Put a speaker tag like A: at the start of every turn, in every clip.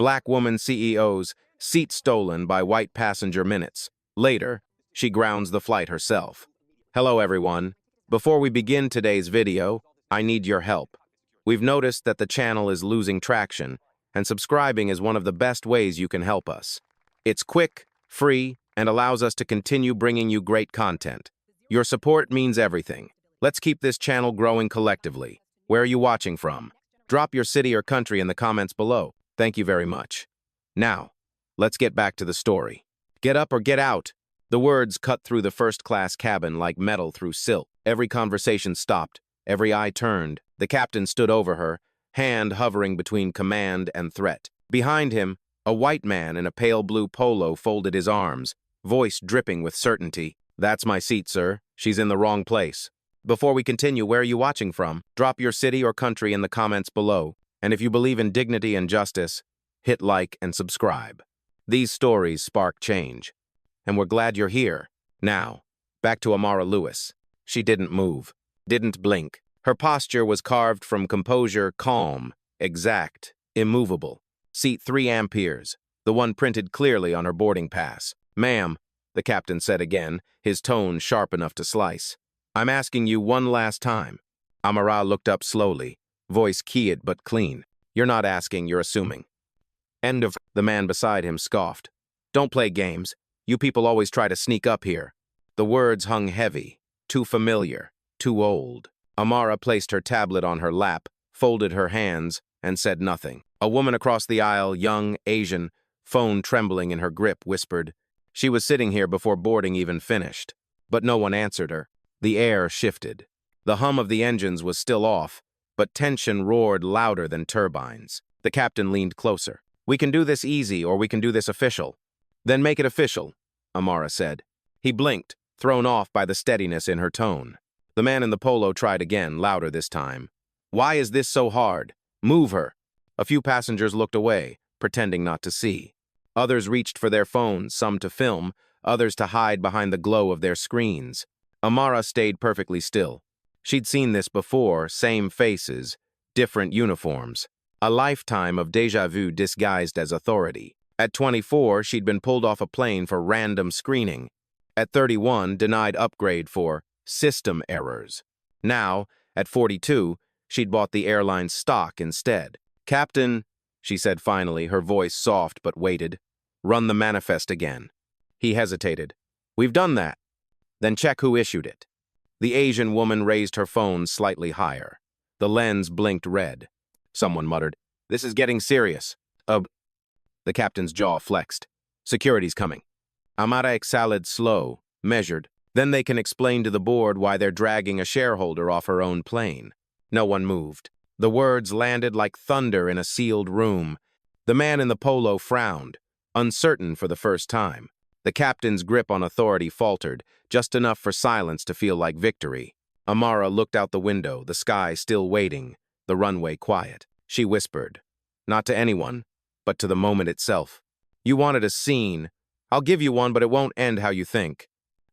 A: Black woman CEO's seat stolen by white passenger minutes. Later, she grounds the flight herself. Hello everyone. Before we begin today's video, I need your help. We've noticed that the channel is losing traction, and subscribing is one of the best ways you can help us. It's quick, free, and allows us to continue bringing you great content. Your support means everything. Let's keep this channel growing collectively. Where are you watching from? Drop your city or country in the comments below. Thank you very much. Now, let's get back to the story. Get up or get out. The words cut through the first-class cabin like metal through silk. Every conversation stopped. Every eye turned. The captain stood over her, hand hovering between command and threat. Behind him, a white man in a pale blue polo folded his arms, voice dripping with certainty. That's my seat, sir. She's in the wrong place. Before we continue, where are you watching from? Drop your city or country in the comments below. And if you believe in dignity and justice, hit like and subscribe. These stories spark change. And we're glad you're here. Now, back to Amara Lewis. She didn't move, didn't blink. Her posture was carved from composure, calm, exact, immovable. Seat 3 amperes, the one printed clearly on her boarding pass. Ma'am, the captain said again, his tone sharp enough to slice. I'm asking you one last time. Amara looked up slowly, voice keyed but clean. You're not asking, you're assuming. End of. The man beside him scoffed. Don't play games. You people always try to sneak up here. The words hung heavy, too familiar, too old. Amara placed her tablet on her lap, folded her hands, and said nothing. A woman across the aisle, young, Asian, phone trembling in her grip, whispered. She was sitting here before boarding even finished. But no one answered her. The air shifted. The hum of the engines was still off, but tension roared louder than turbines. The captain leaned closer. We can do this easy, or we can do this official. Then make it official, Amara said. He blinked, thrown off by the steadiness in her tone. The man in the polo tried again, louder this time. Why is this so hard? Move her. A few passengers looked away, pretending not to see. Others reached for their phones, some to film, others to hide behind the glow of their screens. Amara stayed perfectly still. She'd seen this before, same faces, different uniforms. A lifetime of déjà vu disguised as authority. At 24, she'd been pulled off a plane for random screening. At 31, denied upgrade for system errors. Now, at 42, she'd bought the airline's stock instead. Captain, she said finally, her voice soft but weighted, run the manifest again. He hesitated. We've done that. Then check who issued it. The Asian woman raised her phone slightly higher. The lens blinked red. Someone muttered, This is getting serious. The captain's jaw flexed. Security's coming. Amara exhaled slow, measured. Then they can explain to the board why they're dragging a shareholder off her own plane. No one moved. The words landed like thunder in a sealed room. The man in the polo frowned, uncertain for the first time. The captain's grip on authority faltered, just enough for silence to feel like victory. Amara looked out the window, the sky still waiting, the runway quiet. She whispered, not to anyone, but to the moment itself. You wanted a scene. I'll give you one, but it won't end how you think.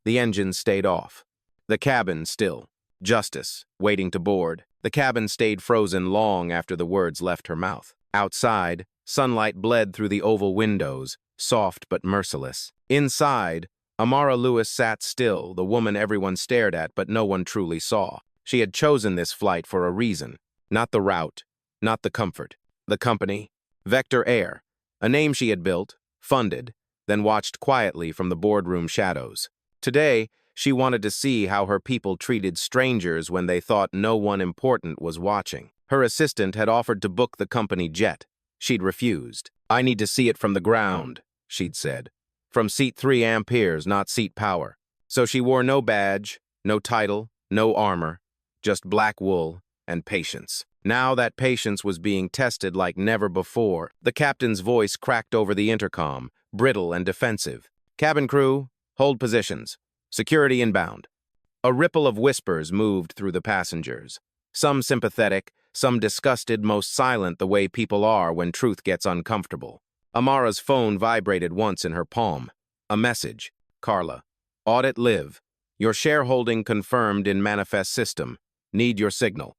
A: The engine stayed off. The cabin still. Justice, waiting to board. The cabin stayed frozen long after the words left her mouth. Outside, sunlight bled through the oval windows, soft but merciless. Inside, Amara Lewis sat still, the woman everyone stared at but no one truly saw. She had chosen this flight for a reason. Not the route, not the comfort. The company, Vector Air, a name she had built, funded, then watched quietly from the boardroom shadows. Today, she wanted to see how her people treated strangers when they thought no one important was watching. Her assistant had offered to book the company jet. She'd refused. I need to see it from the ground, she'd said. From seat 3 amperes, not seat power. So she wore no badge, no title, no armor, just black wool and patience. Now that patience was being tested like never before. The captain's voice cracked over the intercom, brittle and defensive. Cabin crew, hold positions. Security inbound. A ripple of whispers moved through the passengers. Some sympathetic, some disgusted, most silent the way people are when truth gets uncomfortable. Amara's phone vibrated once in her palm. A message. Carla. Audit live. Your shareholding confirmed in manifest system. Need your signal.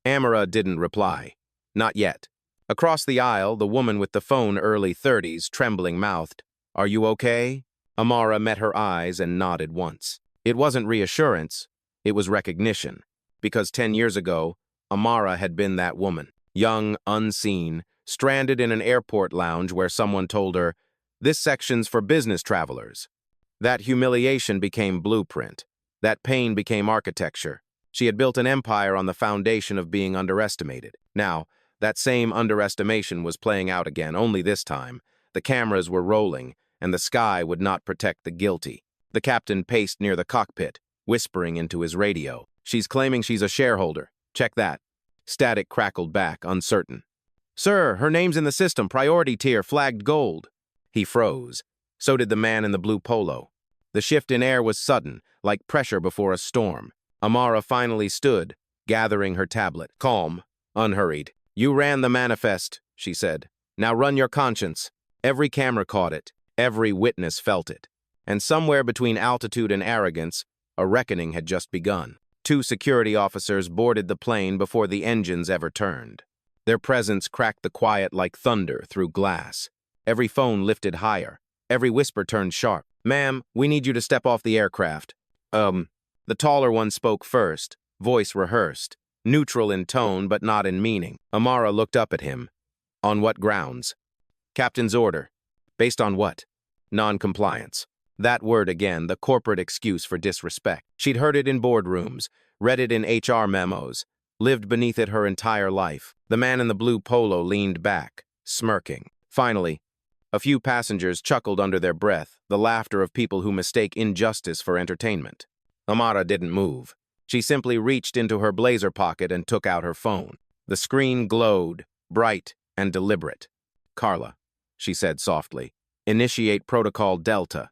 A: Amara didn't reply. Not yet. Across the aisle, the woman with the phone, early 30s, trembling mouthed, "Are you okay?" Amara met her eyes and nodded once. It wasn't reassurance, it was recognition. Because 10 years ago, Amara had been that woman. Young, unseen, stranded in an airport lounge where someone told her, "This section's for business travelers." That humiliation became blueprint. That pain became architecture. She had built an empire on the foundation of being underestimated. Now, that same underestimation was playing out again, only this time. The cameras were rolling, and the sky would not protect the guilty. The captain paced near the cockpit, whispering into his radio. "She's claiming she's a shareholder. Check that." Static crackled back, uncertain. "Sir, her name's in the system, priority tier, flagged gold." He froze. So did the man in the blue polo. The shift in air was sudden, like pressure before a storm. Amara finally stood, gathering her tablet. Calm, unhurried. "You ran the manifest," she said. "Now run your conscience." Every camera caught it. Every witness felt it. And somewhere between altitude and arrogance, a reckoning had just begun. 2 security officers boarded the plane before the engines ever turned. Their presence cracked the quiet like thunder through glass. Every phone lifted higher. Every whisper turned sharp. "Ma'am, we need you to step off the aircraft." The taller one spoke first, voice rehearsed, neutral in tone but not in meaning. Amara looked up at him. "On what grounds?" "Captain's order." "Based on what?" "Non-compliance." That word again, the corporate excuse for disrespect. She'd heard it in boardrooms, read it in HR memos, lived beneath it her entire life. The man in the blue polo leaned back, smirking. Finally, a few passengers chuckled under their breath, the laughter of people who mistake injustice for entertainment. Amara didn't move. She simply reached into her blazer pocket and took out her phone. The screen glowed, bright and deliberate. "Carla," she said softly, "initiate Protocol Delta."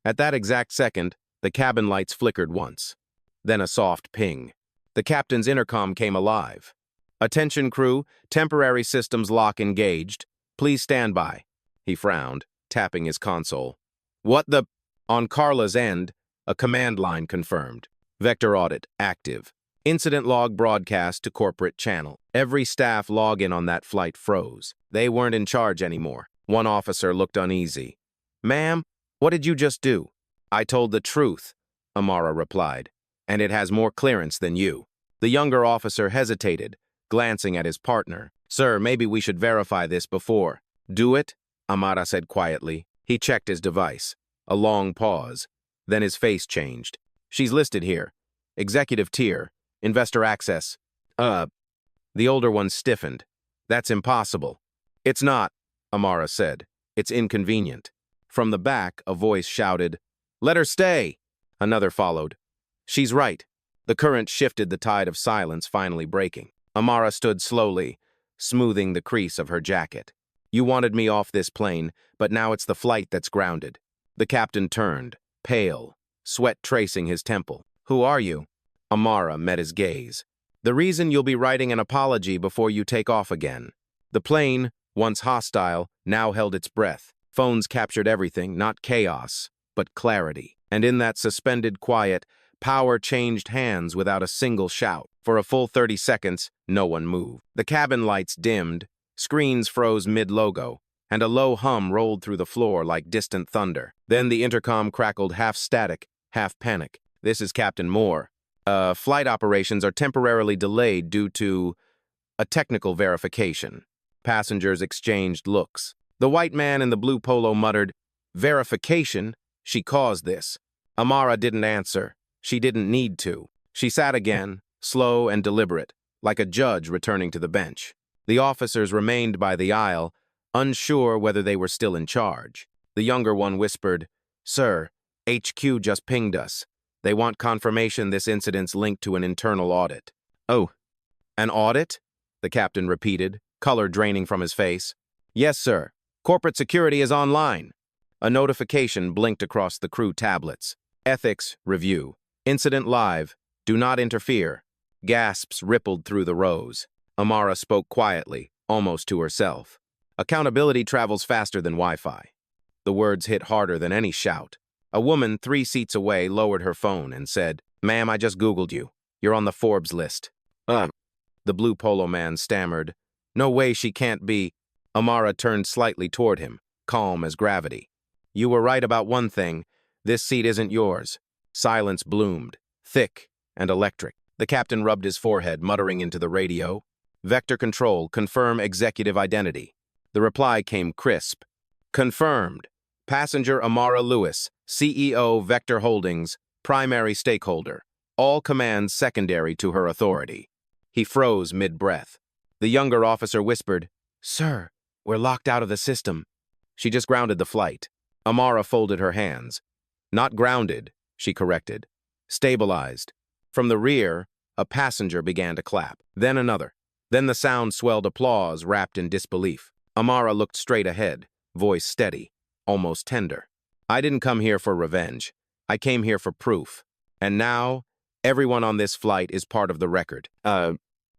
A: At that exact second, the cabin lights flickered once. Then a soft ping. The captain's intercom came alive. "Attention crew, temporary systems lock engaged. Please stand by." He frowned, tapping his console. "What the—" On Carla's end, a command line confirmed. "Vector audit, active. Incident log broadcast to corporate channel." Every staff login on that flight froze. They weren't in charge anymore. One officer looked uneasy. "Ma'am, what did you just do?" "I told the truth," Amara replied, "and it has more clearance than you." The younger officer hesitated, glancing at his partner. "Sir, maybe we should verify this before." "Do it," Amara said quietly. He checked his device. A long pause. Then his face changed. "She's listed here. Executive tier. Investor access." The older one stiffened. "That's impossible." "It's not," Amara said. "It's inconvenient." From the back, a voice shouted, "Let her stay!" Another followed. "She's right." The current shifted, the tide of silence finally breaking. Amara stood slowly, smoothing the crease of her jacket. "You wanted me off this plane, but now it's the flight that's grounded." The captain turned, pale, sweat tracing his temple. "Who are you?" Amara met his gaze. "The reason you'll be writing an apology before you take off again." The plane, once hostile, now held its breath. Phones captured everything, not chaos, but clarity. And in that suspended quiet, power changed hands without a single shout. For a full 30 seconds, no one moved. The cabin lights dimmed, screens froze mid-logo, and a low hum rolled through the floor like distant thunder. Then the intercom crackled, half static, half panic. "This is Captain Moore. Flight operations are temporarily delayed due to a technical verification." Passengers exchanged looks. The white man in the blue polo muttered, "Verification? She caused this." Amara didn't answer. She didn't need to. She sat again, slow and deliberate, like a judge returning to the bench. The officers remained by the aisle, unsure whether they were still in charge. The younger one whispered, "Sir, HQ just pinged us. They want confirmation this incident's linked to an internal audit." "Oh, an audit?" the captain repeated, color draining from his face. "Yes, sir. Corporate security is online." A notification blinked across the crew tablets. "Ethics review. Incident live. Do not interfere." Gasps rippled through the rows. Amara spoke quietly, almost to herself. "Accountability travels faster than Wi-Fi." The words hit harder than any shout. A woman 3 seats away lowered her phone and said, "Ma'am, I just Googled you. You're on the Forbes list." The blue polo man stammered, No way she can't be. Amara turned slightly toward him, calm as gravity. You were right about one thing. This seat isn't yours. Silence bloomed, thick and electric. The captain rubbed his forehead, muttering into the radio. Vector control, confirm executive identity. The reply came crisp. Confirmed. Passenger Amara Lewis, CEO Vector Holdings, primary stakeholder. All commands secondary to her authority. He froze mid-breath. The younger officer whispered, Sir, we're locked out of the system. She just grounded the flight. Amara folded her hands. Not grounded, she corrected. Stabilized. From the rear, a passenger began to clap. Then another. Then the sound swelled applause wrapped in disbelief. Amara looked straight ahead, voice steady, almost tender. I didn't come here for revenge. I came here for proof. And now, everyone on this flight is part of the record.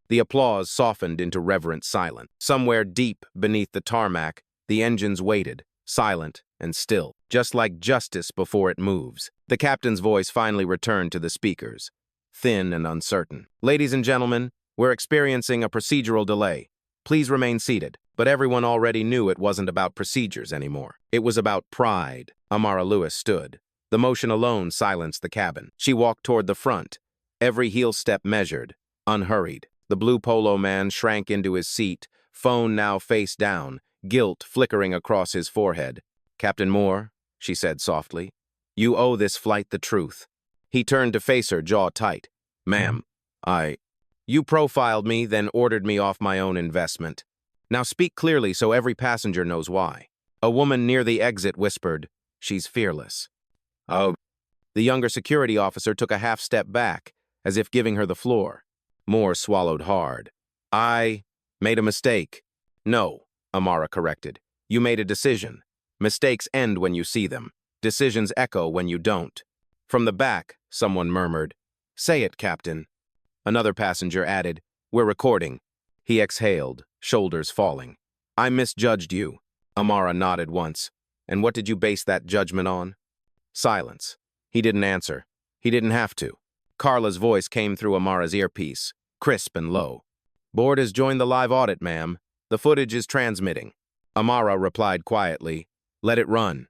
A: The applause softened into reverent silence. Somewhere deep beneath the tarmac, the engines waited, silent and still, just like justice before it moves. The captain's voice finally returned to the speakers, thin and uncertain. Ladies and gentlemen, we're experiencing a procedural delay. Please remain seated. But everyone already knew it wasn't about procedures anymore. It was about pride. Amara Lewis stood. The motion alone silenced the cabin. She walked toward the front, every heel step measured, unhurried. The blue polo man shrank into his seat, phone now face down, guilt flickering across his forehead. Captain Moore, she said softly, you owe this flight the truth. He turned to face her, jaw tight. Ma'am, You profiled me, then ordered me off my own investment. Now speak clearly so every passenger knows why. A woman near the exit whispered, She's fearless. Oh. The younger security officer took a half step back, as if giving her the floor. Moore swallowed hard. I made a mistake. No, Amara corrected. You made a decision. Mistakes end when you see them. Decisions echo when you don't. From the back, someone murmured, Say it, Captain. Another passenger added, We're recording. He exhaled, shoulders falling. I misjudged you. Amara nodded once. And what did you base that judgment on? Silence. He didn't answer. He didn't have to. Carla's voice came through Amara's earpiece, crisp and low. Board has joined the live audit, ma'am. The footage is transmitting. Amara replied quietly, Let it run.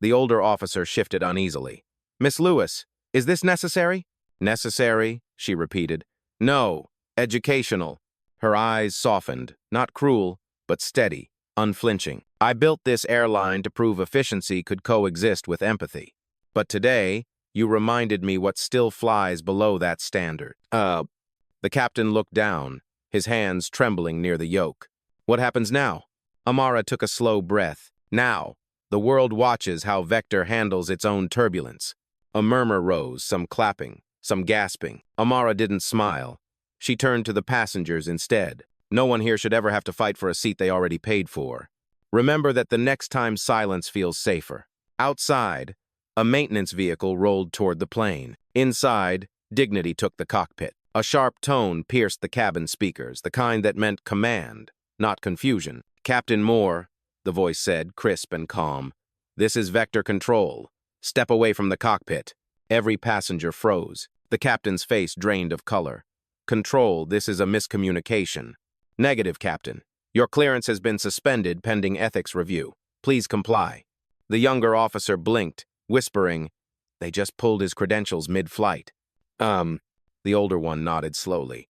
A: The older officer shifted uneasily. Miss Lewis, is this necessary? Necessary, she repeated. No, educational. Her eyes softened, not cruel, but steady, unflinching. I built this airline to prove efficiency could coexist with empathy. But today, you reminded me what still flies below that standard. The captain looked down, his hands trembling near the yoke. What happens now? Amara took a slow breath. Now, the world watches how Vector handles its own turbulence. A murmur rose, some clapping, some gasping. Amara didn't smile. She turned to the passengers instead. No one here should ever have to fight for a seat they already paid for. Remember that the next time silence feels safer. Outside, a maintenance vehicle rolled toward the plane. Inside, dignity took the cockpit. A sharp tone pierced the cabin speakers, the kind that meant command, not confusion. Captain Moore, the voice said, crisp and calm. This is Vector Control. Step away from the cockpit. Every passenger froze. The captain's face drained of color. Control, this is a miscommunication. Negative, Captain. Your clearance has been suspended pending ethics review. Please comply. The younger officer blinked, whispering, They just pulled his credentials mid-flight. The older one nodded slowly.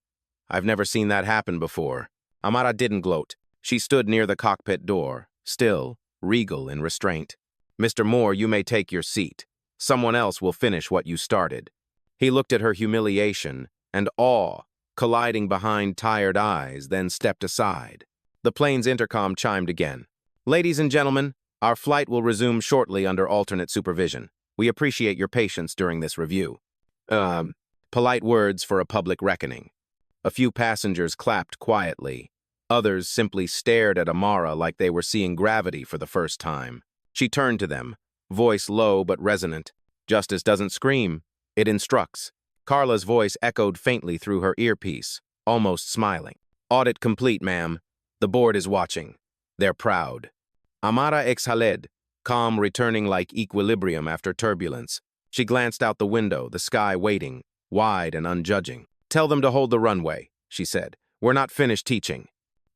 A: I've never seen that happen before. Amara didn't gloat. She stood near the cockpit door, still, regal in restraint. Mr. Moore, you may take your seat. Someone else will finish what you started. He looked at her humiliation and awe, colliding behind tired eyes, then stepped aside. The plane's intercom chimed again. Ladies and gentlemen, our flight will resume shortly under alternate supervision. We appreciate your patience during this review. Polite words for a public reckoning. A few passengers clapped quietly. Others simply stared at Amara like they were seeing gravity for the first time. She turned to them, voice low but resonant. Justice doesn't scream, it instructs. Carla's voice echoed faintly through her earpiece, almost smiling. Audit complete, ma'am. The board is watching. They're proud. Amara exhaled, calm returning like equilibrium after turbulence. She glanced out the window, the sky waiting, wide and unjudging. Tell them to hold the runway, she said. We're not finished teaching.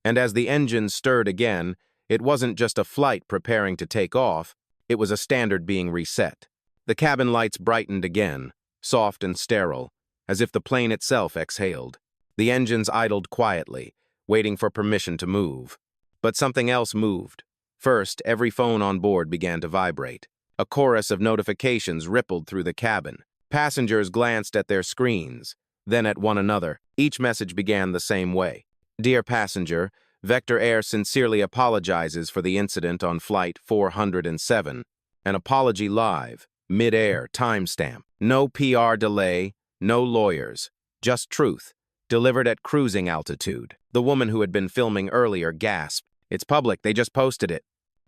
A: And as the engine stirred again, it wasn't just a flight preparing to take off, it was a standard being reset. The cabin lights brightened again, soft and sterile, as if the plane itself exhaled. The engines idled quietly, waiting for permission to move. But something else moved. First, every phone on board began to vibrate. A chorus of notifications rippled through the cabin. Passengers glanced at their screens, then at one another. Each message began the same way. Dear passenger, Vector Air sincerely apologizes for the incident on Flight 407. An apology live, mid-air, timestamp. No PR delay, no lawyers. Just truth, delivered at cruising altitude. The woman who had been filming earlier gasped. It's public, they just posted it.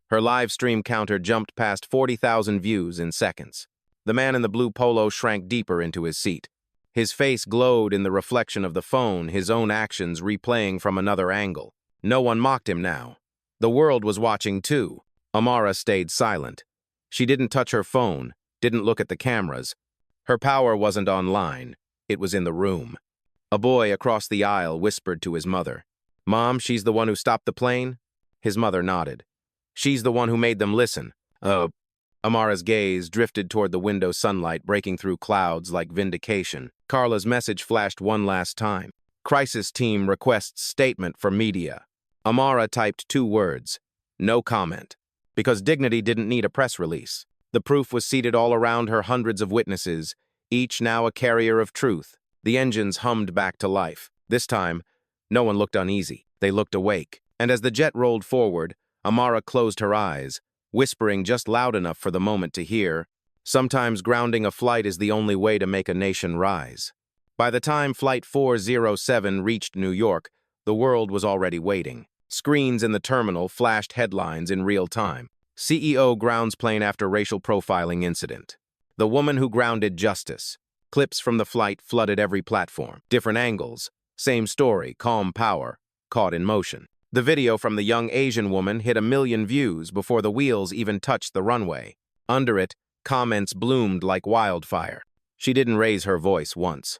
A: Her live stream counter jumped past 40,000 views in seconds. The man in the blue polo shrank deeper into his seat. His face glowed in the reflection of the phone, his own actions replaying from another angle. No one mocked him now. The world was watching too. Amara stayed silent. She didn't touch her phone, didn't look at the cameras. Her power wasn't online. It was in the room. A boy across the aisle whispered to his mother. Mom, she's the one who stopped the plane? His mother nodded. She's the one who made them listen. Oh. Amara's gaze drifted toward the window sunlight breaking through clouds like vindication. Carla's message flashed one last time. Crisis team requests statement for media. Amara typed 2 words. No comment. Because dignity didn't need a press release. The proof was seated all around her, hundreds of witnesses, each now a carrier of truth. The engines hummed back to life. This time, no one looked uneasy. They looked awake. And as the jet rolled forward, Amara closed her eyes, whispering just loud enough for the moment to hear. Sometimes grounding a flight is the only way to make a nation rise. By the time Flight 407 reached New York, the world was already waiting. Screens in the terminal flashed headlines in real time. CEO grounds plane after racial profiling incident. The woman who grounded justice. Clips from the flight flooded every platform. Different angles. Same story, calm power, caught in motion. The video from the young Asian woman hit 1 million views before the wheels even touched the runway. Under it, comments bloomed like wildfire. She didn't raise her voice once.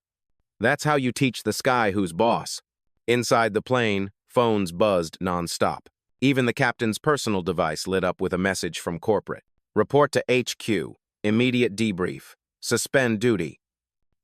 A: That's how you teach the sky who's boss. Inside the plane, phones buzzed nonstop. Even the captain's personal device lit up with a message from corporate. Report to HQ. Immediate debrief. Suspend duty.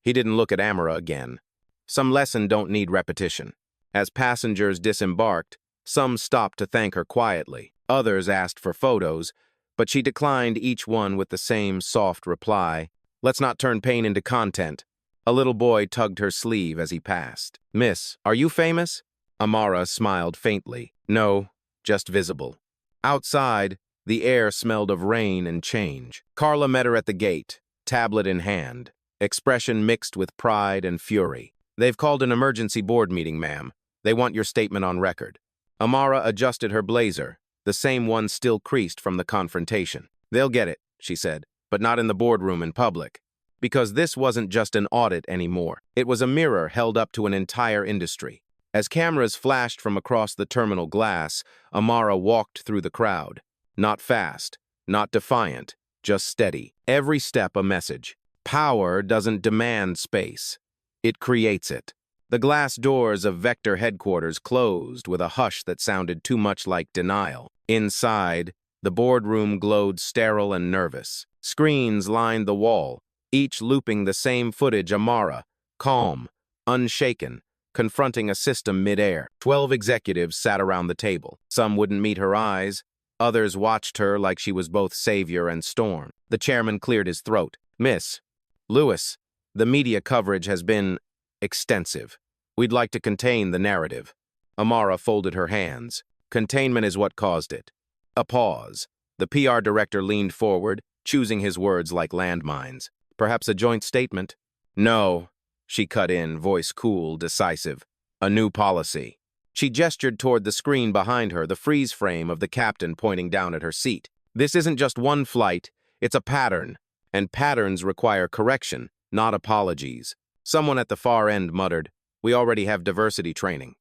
A: He didn't look at Amara again. Some lesson don't need repetition. As passengers disembarked, some stopped to thank her quietly. Others asked for photos, but she declined each one with the same soft reply. Let's not turn pain into content. A little boy tugged her sleeve as he passed. Miss, are you famous? Amara smiled faintly. No, just visible. Outside, the air smelled of rain and change. Carla met her at the gate, tablet in hand, expression mixed with pride and fury. They've called an emergency board meeting, ma'am. They want your statement on record. Amara adjusted her blazer, the same one still creased from the confrontation. They'll get it, she said, but not in the boardroom in public. Because this wasn't just an audit anymore. It was a mirror held up to an entire industry. As cameras flashed from across the terminal glass, Amara walked through the crowd. Not fast, not defiant, just steady. Every step a message. Power doesn't demand space. It creates it. The glass doors of Vector headquarters closed with a hush that sounded too much like denial. Inside, the boardroom glowed sterile and nervous. Screens lined the wall, each looping the same footage. Amara, calm, unshaken, confronting a system mid-air. 12 executives sat around the table. Some wouldn't meet her eyes. Others watched her like she was both savior and storm. The chairman cleared his throat. Miss Lewis, the media coverage has been extensive. We'd like to contain the narrative. Amara folded her hands. Containment is what caused it. A pause. The PR director leaned forward, choosing his words like landmines. Perhaps a joint statement? No, she cut in, voice cool, decisive. A new policy. She gestured toward the screen behind her, the freeze frame of the captain pointing down at her seat. This isn't just one flight, it's a pattern. And patterns require correction, not apologies. Someone at the far end muttered, we already have diversity training.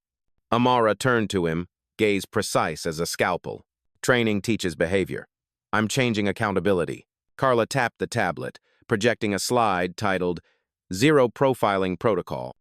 A: Amara turned to him, gaze precise as a scalpel. Training teaches behavior. I'm changing accountability. Carla tapped the tablet, projecting a slide titled Zero Profiling Protocol.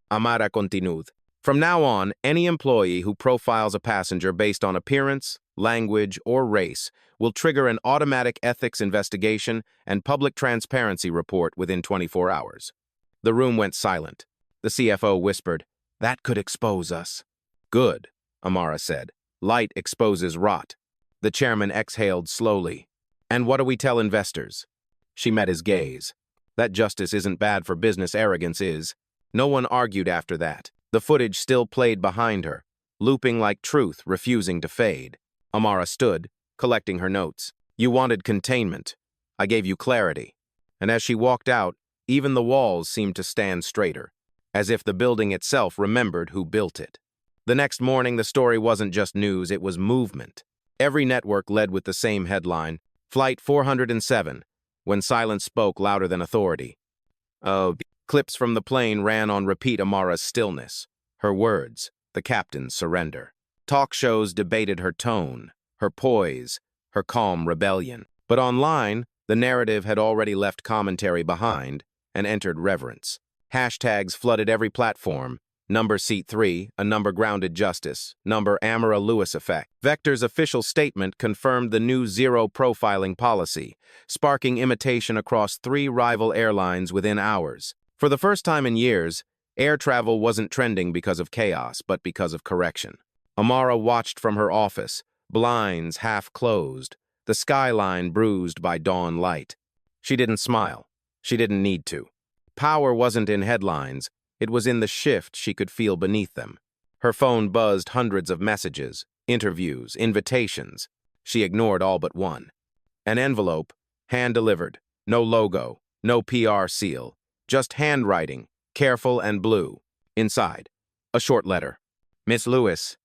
A: Amara continued. From now on, any employee who profiles a passenger based on appearance, language, or race will trigger an automatic ethics investigation and public transparency report within 24 hours. The room went silent. The CFO whispered, "That could expose us." "Good," Amara said. "Light exposes rot." The chairman exhaled slowly. "And what do we tell investors?" She met his gaze. "That justice isn't bad for business, arrogance is." No one argued after that. The footage still played behind her, looping like truth, refusing to fade. Amara stood, collecting her notes. "You wanted containment. I gave you clarity." And as she walked out, even the walls seemed to stand straighter, as if the building itself remembered who built it. The next morning, the story wasn't just news, it was movement. Every network led with the same headline, Flight 407, when silence spoke louder than authority. Clips from the plane ran on repeat Amara's stillness, her words, the captain's surrender. Talk shows debated her tone, her poise, her calm rebellion. But online, the narrative had already left commentary behind and entered reverence. Hashtags flooded every platform. Number Seat 3, a number grounded justice. Number Amara Lewis effect. Vector's official statement confirmed the new zero profiling policy, sparking imitation across 3 rival airlines within hours. For the first time in years, air travel wasn't trending because of chaos, but because of correction. Amara watched from her office, blinds half closed, the skyline bruised by dawn light. She didn't smile. She didn't need to. Power wasn't in headlines. It was in the shift she could feel beneath them. Her phone buzzed hundreds of messages, interviews, invitations. She ignored all but one. An envelope, hand-delivered, no logo, no PR seal, just handwriting, careful and blue. Inside, a short letter. "Miss Lewis,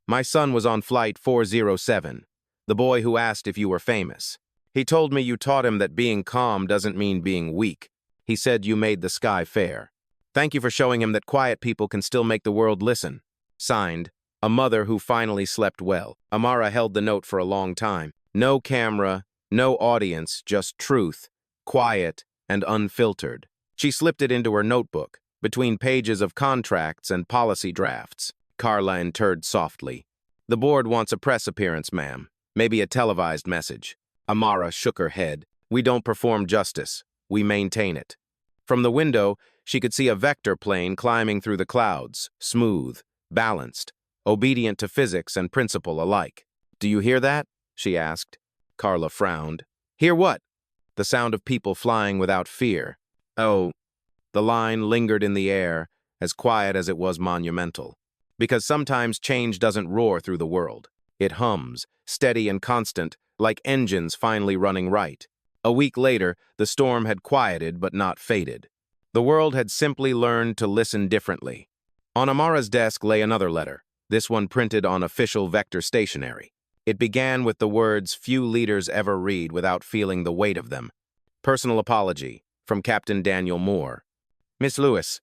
A: my son was on flight 407, the boy who asked if you were famous. He told me you taught him that being calm doesn't mean being weak. He said you made the sky fair. Thank you for showing him that quiet people can still make the world listen." Signed, a mother who finally slept well. Amara held the note for a long time. No camera, no audience, just truth, quiet and unfiltered. She slipped it into her notebook, between pages of contracts and policy drafts. Carla interred softly. "The board wants a press appearance, ma'am. Maybe a televised message." Amara shook her head. "We don't perform justice. We maintain it." From the window, she could see a vector plane climbing through the clouds, smooth, balanced, obedient to physics and principle alike. "Do you hear that?" she asked. Carla frowned. "Hear what?" "The sound of people flying without fear." "Oh." The line lingered in the air, as quiet as it was monumental. Because sometimes change doesn't roar through the world. It hums, steady and constant, like engines finally running right. A week later, the storm had quieted but not faded. The world had simply learned to listen differently. On Amara's desk lay another letter, this one printed on official vector stationery. It began with the words few leaders ever read without feeling the weight of them. "Personal apology, from Captain Daniel Moore. Miss Lewis,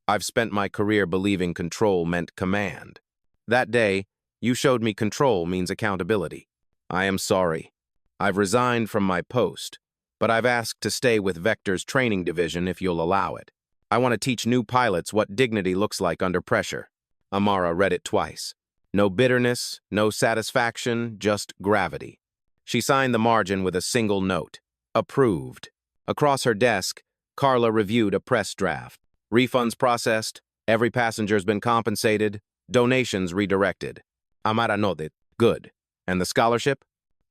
A: I've spent my career believing control meant command. That day, you showed me control means accountability. I am sorry. I've resigned from my post, but I've asked to stay with Vector's training division if you'll allow it. I want to teach new pilots what dignity looks like under pressure." Amara read it twice. No bitterness, no satisfaction, just gravity. She signed the margin with a single note. Approved. Across her desk, Carla reviewed a press draft. Refunds processed, every passenger's been compensated, donations redirected. Amara nodded. Good. And the scholarship?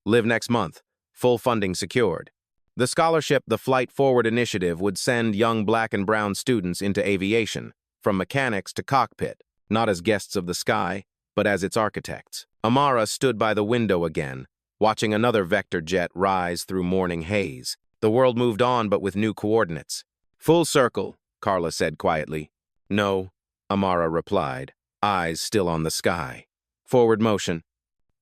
A: Live next month. Full funding secured. The scholarship, the Flight Forward initiative, would send young black and brown students into aviation, from mechanics to cockpit, not as guests of the sky, but as its architects. Amara stood by the window again, watching another vector jet rise through morning haze. The world moved on, but with new coordinates. "Full circle," Carla said quietly. "No," Amara replied, eyes still on the sky. "Forward motion."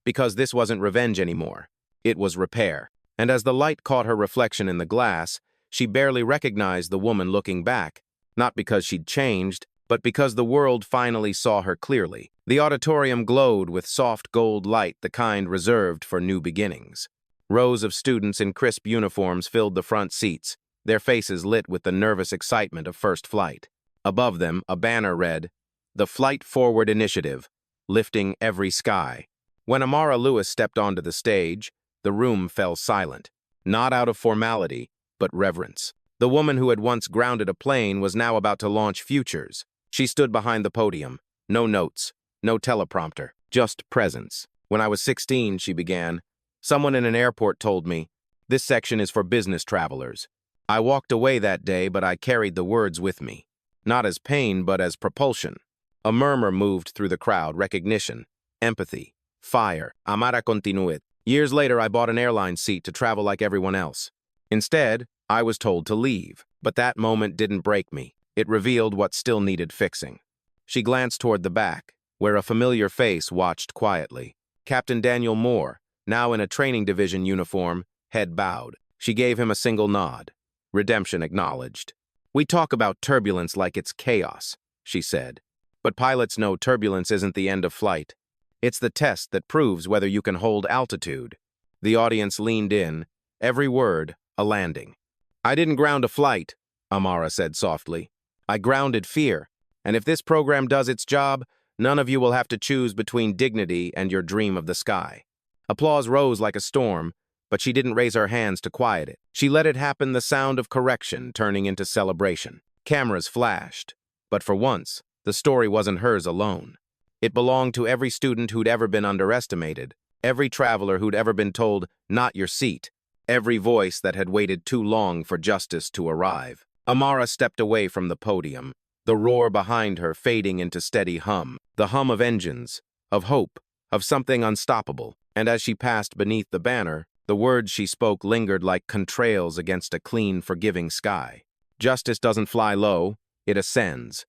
A: Because this wasn't revenge anymore. It was repair. And as the light caught her reflection in the glass, she barely recognized the woman looking back, not because she'd changed, but because the world finally saw her clearly. The auditorium glowed with soft gold light, the kind reserved for new beginnings. Rows of students in crisp uniforms filled the front seats, their faces lit with the nervous excitement of first flight. Above them, a banner read, The Flight Forward Initiative, lifting every sky. When Amara Lewis stepped onto the stage, the room fell silent, not out of formality, but reverence. The woman who had once grounded a plane was now about to launch futures. She stood behind the podium. No notes, no teleprompter, just presence. When I was 16, she began, someone in an airport told me, "This section is for business travelers." I walked away that day, but I carried the words with me. Not as pain, but as propulsion. A murmur moved through the crowd, recognition, empathy, fire. Amara continued. Years later, I bought an airline seat to travel like everyone else. Instead, I was told to leave, but that moment didn't break me. It revealed what still needed fixing. She glanced toward the back, where a familiar face watched quietly. Captain Daniel Moore, now in a training division uniform, head bowed. She gave him a single nod. Redemption acknowledged. "We talk about turbulence like it's chaos," she said. "But pilots know turbulence isn't the end of flight. It's the test that proves whether you can hold altitude." The audience leaned in, every word a landing. "I didn't ground a flight," Amara said softly. "I grounded fear. And if this program does its job, none of you will have to choose between dignity and your dream of the sky." Applause rose like a storm, but she didn't raise her hands to quiet it. She let it happen, the sound of correction turning into celebration. Cameras flashed. But for once, the story wasn't hers alone. It belonged to every student who'd ever been underestimated, every traveler who'd ever been told, "Not your seat," every voice that had waited too long for justice to arrive. Amara stepped away from the podium, the roar behind her fading into steady hum, the hum of engines, of hope, of something unstoppable. And as she passed beneath the banner, the words she spoke lingered like contrails against a clean, forgiving sky. Justice doesn't fly low, it ascends.